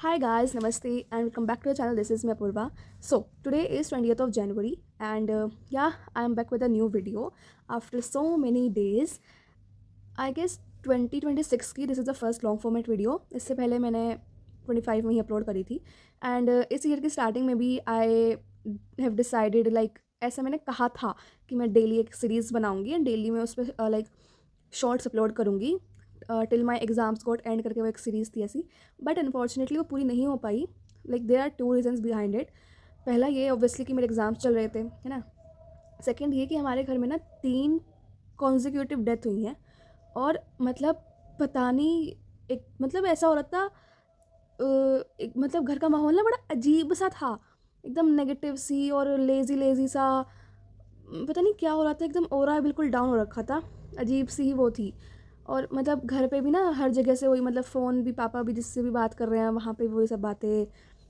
Hi guys, namaste and welcome back to the channel. This is me Apurva. So today is 20th of January and I am back with a new video after so many days. I guess 2026 की this is the first long format video. इससे पहले मैंने 25 में ही upload करी थी and इस year की starting में भी आई हैव डिसाइडेड लाइक ऐसा मैंने कहा था कि मैं डेली एक सीरीज़ बनाऊंगी एंड डेली मैं उस पर लाइक शॉर्ट्स अपलोड करूँगी till my exams got and करके वो एक सीरीज़ थी ऐसी. बट अनफॉर्चुनेटली वो पूरी नहीं हो पाई. Like there are two reasons behind it. पहला ये ऑब्वियसली कि मेरे एग्ज़ाम्स चल रहे थे, है ना. सेकेंड ये कि हमारे घर में ना 3 कॉन्जिक्यूटिव डेथ हुई हैं और मतलब पता नहीं एक मतलब ऐसा हो रहा था एक मतलब घर का माहौल ना बड़ा अजीब सा था, एकदम नेगेटिव सी और लेज़ी लेज़ी सा. पता नहीं क्या हो रहा था, एकदम ओरा बिल्कुल डाउन हो रखा था, अजीब सी ही वो थी. और मतलब घर पे भी ना हर जगह से वही मतलब फ़ोन भी पापा भी जिससे भी बात कर रहे हैं वहाँ पे भी वही सब बातें,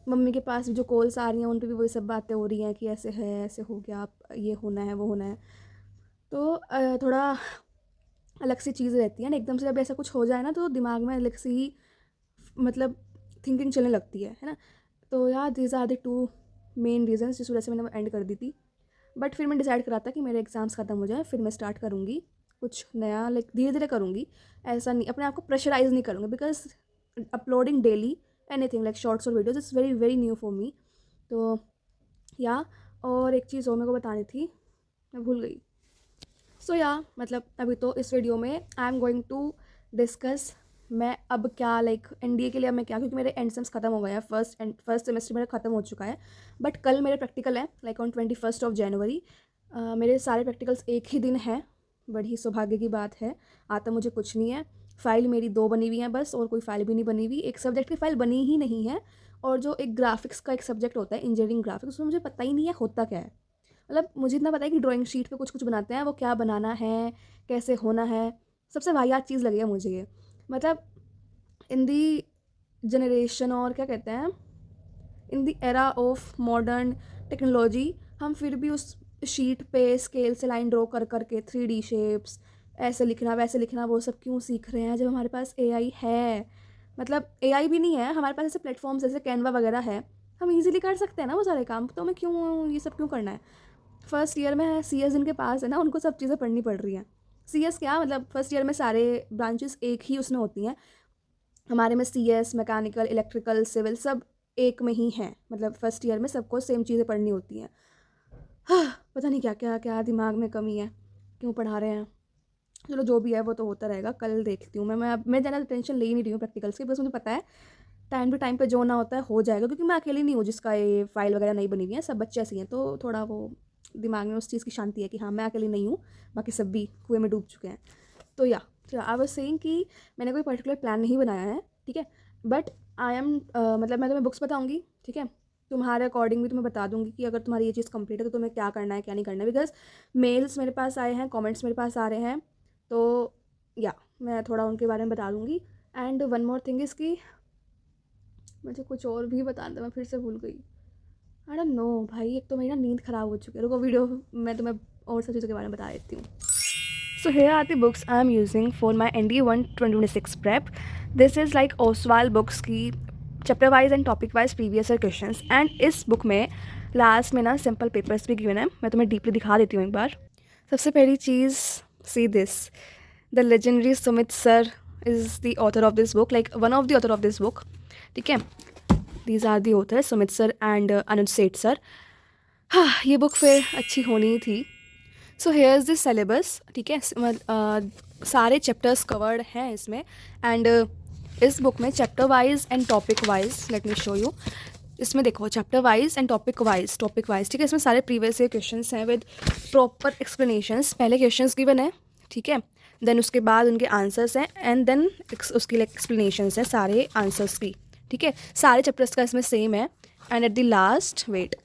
मम्मी के पास भी जो कॉल्स आ रही हैं उन पे भी वही सब बातें हो रही हैं कि ऐसे है ऐसे हो गया, आप ये होना है वो होना है. तो थोड़ा अलग सी चीज़ रहती है ना, एकदम से जब ऐसा कुछ हो जाए ना तो दिमाग में अलग सी ही मतलब थिंकिंग चलने लगती है ना. तो यार these are the two main reasons जिस वजह से मैंने एंड कर दी थी. बट फिर मैं डिसाइड करा था कि मेरे एग्ज़ाम्स ख़त्म हो जाए फिर मैं स्टार्ट करूँगी कुछ नया, लाइक धीरे धीरे करूँगी. ऐसा नहीं, अपने आप को प्रेशराइज़ नहीं करूँगी because uploading daily anything like shorts और videos is very very new for me. तो या और एक चीज़ और मेरे को बतानी थी, मैं भूल गई. सो मतलब अभी तो इस वीडियो में I am going to discuss मैं अब क्या लाइक एनडीए के लिए अब मैं क्या, क्योंकि मेरे एंड सेम्स खत्म हो गए हैं, फर्स्ट सेमेस्टर मेरा खत्म हो चुका है. बट कल मेरे प्रैक्टिकल है like on 21st of January. मेरे सारे प्रैक्टिकल्स एक ही दिन हैं, बड़ी सौभाग्य की बात है. आता मुझे कुछ नहीं है. फ़ाइल मेरी 2 बनी हुई हैं बस, और कोई फ़ाइल भी नहीं बनी हुई. एक सब्जेक्ट की फ़ाइल बनी ही नहीं है, और जो एक ग्राफिक्स का एक सब्जेक्ट होता है इंजीनियरिंग ग्राफिक्स, उसमें मुझे पता ही नहीं है होता क्या है. मतलब मुझे इतना पता है कि ड्राइंग शीट पे कुछ कुछ बनाते हैं, वो क्या बनाना है कैसे होना है, सबसे वाहियात चीज़ लगी है मुझे ये. मतलब इन दी जनरेशन और क्या कहते हैं, इन दी एरा ऑफ मॉडर्न टेक्नोलॉजी, हम फिर भी उस शीट पे स्केल से लाइन ड्रॉ कर करके 3D शेप्स ऐसे लिखना वैसे लिखना वो सब क्यों सीख रहे हैं जब हमारे पास एआई है. मतलब एआई भी नहीं है, हमारे पास ऐसे प्लेटफॉर्म्स जैसे कैनवा वगैरह है, हम इजीली कर सकते हैं ना वो सारे काम. तो हमें क्यों ये सब क्यों करना है. फर्स्ट ईयर में CS जिनके पास है ना उनको सब चीज़ें पढ़नी पड़ रही हैं. CS क्या मतलब फर्स्ट ईयर में सारे ब्रांचेस एक ही उसमें होती हैं. हमारे में CS मैकेनिकल इलेक्ट्रिकल सिविल सब एक में ही हैं. मतलब फर्स्ट ईयर में सबको सेम चीज़ें पढ़नी होती हैं. पता नहीं क्या क्या क्या दिमाग में कमी है, क्यों पढ़ा रहे हैं. चलो जो भी है वो तो होता रहेगा, कल देखती हूँ. मैं ज़्यादा टेंशन ले ही नहीं रही हूँ प्रैक्टिकल्स की, बस मुझे पता है टाइम टू टाइम पे जो ना होता है हो जाएगा, क्योंकि मैं अकेली नहीं हूँ जिसका ये फाइल वगैरह नहीं बनी हुई है, सब बच्चे ऐसे ही हैं. तो थोड़ा वो दिमाग में उस चीज़ की शांति है कि हाँ मैं अकेली नहीं हूँ, बाकी सब भी कुएं में डूब चुके हैं. तो आई वाज सेइंग कि मैंने कोई पर्टिकुलर प्लान नहीं बनाया है, ठीक है. बट आई एम मतलब मैं तुम्हें बुक्स बताऊँगी, ठीक है. तुम्हारे अकॉर्डिंग भी तुम्हें बता दूँगी कि अगर तुम्हारी ये चीज़ कंप्लीट है तो तुम्हें क्या करना है क्या नहीं करना है. बिकॉज मेल्स मेरे पास आए हैं, कॉमेंट्स मेरे पास आ रहे हैं, तो मैं थोड़ा उनके बारे में बता दूँगी. And one more thing is कि मुझे कुछ और भी बताना था, मैं फिर से भूल गई. आई डोंट नो भाई, एक तो मेरी ना नींद ख़राब हो चुकी है. रुको वीडियो मैं तुम्हें और सब चीज़ों के बारे में बता देती हूँ. So here are the books I am using for my NDA 1 2026 prep. This is like Oswald books की chapter wise and topic wise previous year questions. And इस बुक में लास्ट में ना सिंपल पेपर्स भी गिवन है, मैं तुम्हें deeply दिखा देती हूँ एक बार. सबसे पहली चीज़, see this, the legendary Sumit sir is the author of this book, like one of the author of this book, ठीक है. These are the author Sumit sir and Anuj Seth sir. हाँ ये बुक फिर अच्छी होनी ही थी. So here is this syllabus, ठीक है. सारे चैप्टर्स कवर्ड हैं इसमें. एंड इस बुक में chapter wise and topic wise, let me show you. इसमें देखो chapter wise and topic wise, ठीक है. इसमें सारे प्रीवियस ईयर क्वेश्चंस हैं विद प्रॉपर एक्सप्लेनेशंस. पहले क्वेश्चंस गिवन है, ठीक है, देन उसके बाद उनके आंसर्स हैं, एंड देन उसकी लाइक एक्सप्लेनेशंस हैं सारे आंसर्स की, ठीक है. सारे चैप्टर्स का इसमें सेम है. And at the last wait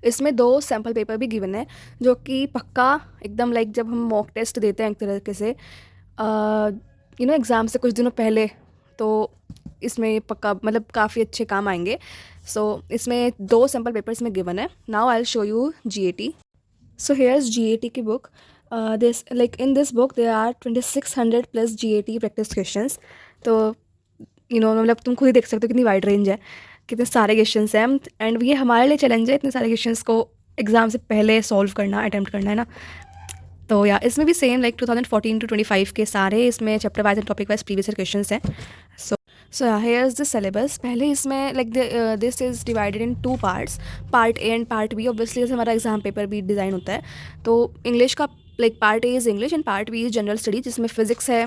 इसमें 2 सैम्पल पेपर भी गिवन है, जो कि पक्का एकदम लाइक जब हम मॉक टेस्ट देते हैं एक तरीके से एग्ज़ाम से कुछ दिनों पहले, तो इसमें पक्का मतलब काफ़ी अच्छे काम आएंगे. सो इसमें 2 सैम्पल पेपर्स में गिवन है. Now I will show you GAT. So here's GAT की book. This like in this book there are 2600 plus GAT practice questions. तो मतलब तुम खुद ही देख सकते हो कितनी वाइड रेंज है, कितने सारे क्वेश्चंस हैं। एंड ये हमारे लिए चैलेंज है इतने सारे क्वेश्चंस को एग्ज़ाम से पहले सॉल्व करना, अटैम्प्ट करना, है ना। तो या इसमें भी सेम लाइक 2014 to 25 के सारे इसमें chapter wise and topic wise previous year questions हैं। So here is the syllabus. पहले इसमें like this is divided in 2 parts, part A and part B. Obviously जैसे हमारा एग्जाम पेपर भी डिज़ाइन होता है, तो इंग्लिश का like part A is English and part B is general studies, जिसमें फिजिक्स है,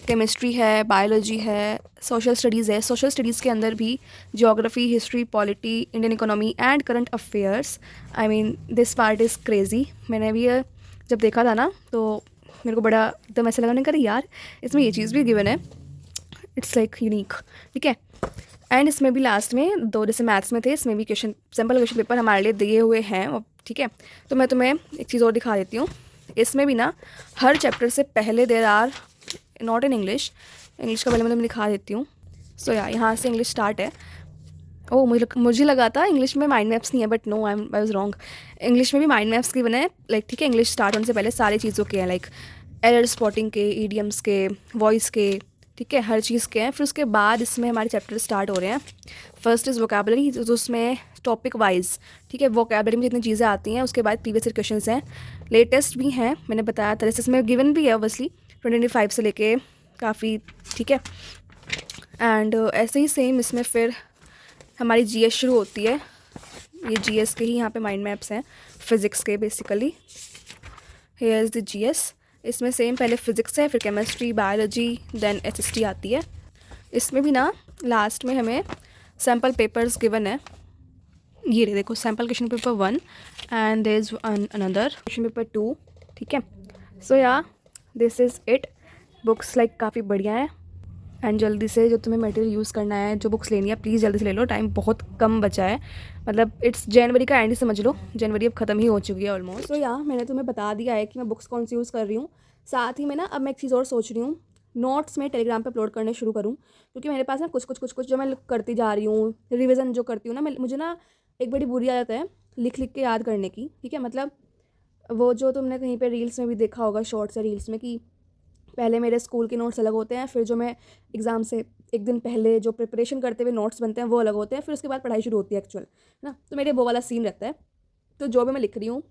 केमिस्ट्री है, बायोलॉजी है, सोशल स्टडीज़ है। सोशल स्टडीज़ के अंदर भी geography, history, polity, Indian economy and current affairs. I mean this part is crazy. मैंने भी जब देखा था ना तो मेरे को बड़ा एकदम ऐसा लगा, नहीं करी यार इसमें ये चीज़ भी गिवन है, इट्स लाइक यूनिक, ठीक है। एंड इसमें भी लास्ट में 2 जैसे मैथ्स में थे, इसमें भी क्वेश्चन सिंपल क्वेश्चन पेपर हमारे लिए दिए हुए हैं, ठीक है। तो मैं तुम्हें एक चीज़ और दिखा देती हूँ। इसमें भी ना हर चैप्टर से पहले there are not in English का पहले मैं तुम्हें दिखा देती हूँ। सो या यहाँ से इंग्लिश स्टार्ट है। ओह मुझे लगा था इंग्लिश में माइंड मैप्स नहीं है, but no I was wrong. English में भी माइंड मैप्स की बने हैं, लाइक ठीक है। इंग्लिश स्टार्ट होने से पहले सारी चीज़ों के हैं, लाइक एरर स्पॉटिंग के, ईडियम्स के, वॉइस के, ठीक है, हर चीज़ के हैं। फिर उसके बाद इसमें हमारे चैप्टर स्टार्ट हो रहे हैं। फर्स्ट इज़ वोकेबलरी, तो उसमें टॉपिक वाइज, ठीक है, वोकेबलरी में जितनी चीज़ें आती हैं। उसके बाद प्रीवियस ईयर क्वेश्चंस हैं, लेटेस्ट भी हैं, मैंने बताया था। जैसे इसमें गिवन भी है ऑब्वियसली 2025 से लेके काफ़ी, ठीक है। एंड ऐसे ही सेम इसमें फिर हमारी जीएस शुरू होती है। ये जीएस के ही यहाँ पे माइंड मैप्स हैं, फिज़िक्स के basically. Here is the GS. इसमें सेम पहले फिज़िक्स है, फिर केमिस्ट्री, बायोलॉजी, देन एसएसटी आती है। इसमें भी ना लास्ट में हमें सैम्पल पेपर्स गिवन है। ये देखो, sample question paper 1 and there is another question paper 2, ठीक है। सो या this is it. Books like काफ़ी बढ़िया है। एंड जल्दी से जो तुम्हें मटेरियल यूज़ करना है, जो बुक्स लेनी है, प्लीज़ जल्दी से ले लो, टाइम बहुत कम बचा है। मतलब इट्स जनवरी का एंड ही समझ लो, जनवरी अब ख़त्म ही हो चुकी है ऑलमोस्ट। तो या मैंने तुम्हें बता दिया है कि मैं बुक्स कौन सी यूज़ कर रही हूँ। साथ ही में ना अब मैं एक चीज़ और सोच रही हूँ, नोट्स में टेलीग्राम पे अपलोड करने शुरू करूँ, क्योंकि मेरे पास ना कुछ जो मैं करती जा रही हूँ, रिविज़न जो करती हूँ ना, मुझे ना एक बड़ी बुरी आदत है लिख के याद करने की, ठीक है। मतलब वो जो तुमने कहीं पर रील्स में भी देखा होगा, शॉर्ट्स या रील्स में, कि पहले मेरे स्कूल के नोट्स अलग होते हैं, फिर जो मैं एग्ज़ाम से एक दिन पहले जो प्रिपरेशन करते हुए नोट्स बनते हैं वो अलग होते हैं, फिर उसके बाद पढ़ाई शुरू होती है एक्चुअल, है ना। तो मेरे वो वाला सीन रहता है। तो जो भी मैं लिख रही हूँ,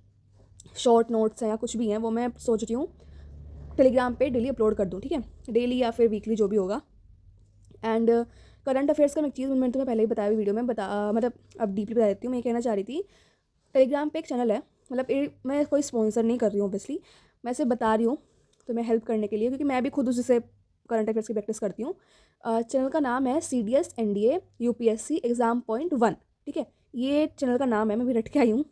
शॉर्ट नोट्स हैं या कुछ भी हैं, वो मैं सोच रही हूँ टेलीग्राम पे डेली अपलोड कर दूँ, ठीक है, डेली या फिर वीकली जो भी होगा। एंड करंट अफेयर्स का मैं एक चीज़ मैंने तुम्हें पहले ही बताया वीडियो में, मतलब अब डीपली बता देती हूँ। मैं कहना चाह रही थी, टेलीग्राम पे एक चैनल है, मतलब मैं कोई स्पॉन्सर नहीं कर रही हूँ ऑब्वियसली, मैं सिर्फ बता रही हूँ तुम्हें हेल्प करने के लिए, क्योंकि मैं भी खुद उसी से करंट अफेयर्स की प्रैक्टिस करती हूँ। चैनल का नाम है CDS NDA UPSC exam point 1, ठीक है, ये चैनल का नाम है। मैं भी रट के आई हूँ।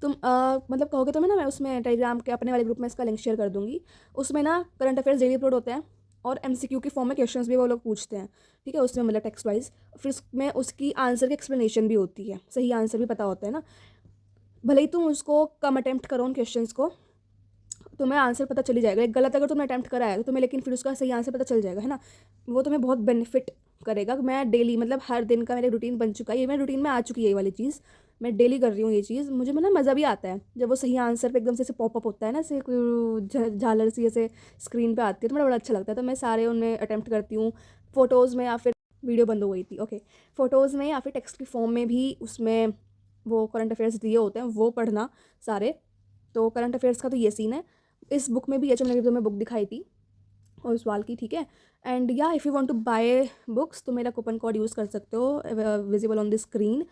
तुम मतलब कहोगे तो मैं उसमें टेलीग्राम के अपने वाले ग्रुप में इसका लिंक शेयर कर दूँगी। उसमें ना करंट अफेयर्स डेली अपलोड होते हैं, और MCQ की फॉर्म में क्वेश्चंस भी वो लोग पूछते हैं, ठीक है, उसमें मतलब टेक्स्ट वाइज। फिर उसमें उसकी आंसर की एक्सप्लेनेशन भी होती है, सही आंसर भी पता होता है ना। भले ही तुम उसको कम अटैम्प्ट करो उन क्वेश्चंस को, तुम्हें आंसर पता चली जाएगा। एक गलत अगर तुमने अटैम्प्ट करा है तो तुम्हें, लेकिन फिर उसका सही आंसर पता चल जाएगा, है ना। वो तुम्हें बहुत बेनिफिट करेगा। मैं डेली, मतलब हर दिन का मेरा रूटीन बन चुका है, ये मेरे रूटीन में आ चुकी है ये वाली चीज़। मैं डेली कर रही हूँ ये चीज़। मुझे मतलब मज़ा भी आता है जब वो सही आंसर पे एकदम से पॉपअप होता है ना, ऐसे झालर सी ऐसे स्क्रीन पे आती है, तो मुझे बड़ा अच्छा लगता है। तो मैं सारे उनमें अटैम्प्ट करती हूँ, फ़ोटोज़ में, या फिर वीडियो बंद हो गई थी, ओके, फ़ोटोज़ में या फिर टेक्स्ट की फॉर्म में भी उसमें वो करंट अफेयर्स दिए होते हैं, वो पढ़ना सारे। तो करंट अफेयर्स का तो ये सीन है। इस बुक में भी है जो मैंने तुम्हें बुक दिखाई थी और सवाल की, ठीक है। एंड या if you want to buy books तो मेरा कूपन कोड यूज़ कर सकते हो, विजिबल ऑन द स्क्रीन।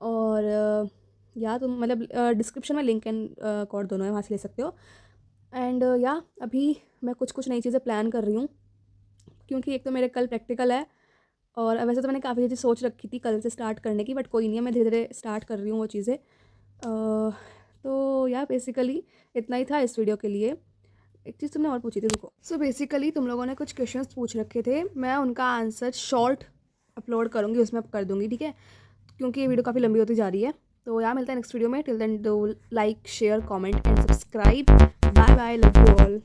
और या तुम मतलब डिस्क्रिप्शन में लिंक एंड कोड दोनों है, वहाँ से ले सकते हो। एंड या अभी मैं कुछ नई चीज़ें प्लान कर रही हूँ, क्योंकि एक तो मेरे कल प्रैक्टिकल है, और वैसे तो मैंने काफ़ी चीज़ें सोच रखी थी कल से स्टार्ट करने की, बट कोई नहीं है, मैं धीरे धीरे स्टार्ट कर रही हूँ वो चीज़ें। तो या बेसिकली इतना ही था इस वीडियो के लिए। एक चीज़ तुमने और पूछी थी, रुको। सो बेसिकली तुम लोगों ने कुछ क्वेश्चंस पूछ रखे थे, मैं उनका आंसर शॉर्ट अपलोड करूँगी, उसमें अब कर दूँगी, ठीक है, क्योंकि ये वीडियो काफ़ी लंबी होती जा रही है। तो यार मिलता है नेक्स्ट वीडियो में। Till then do like, share, comment and subscribe. Bye bye, love you all.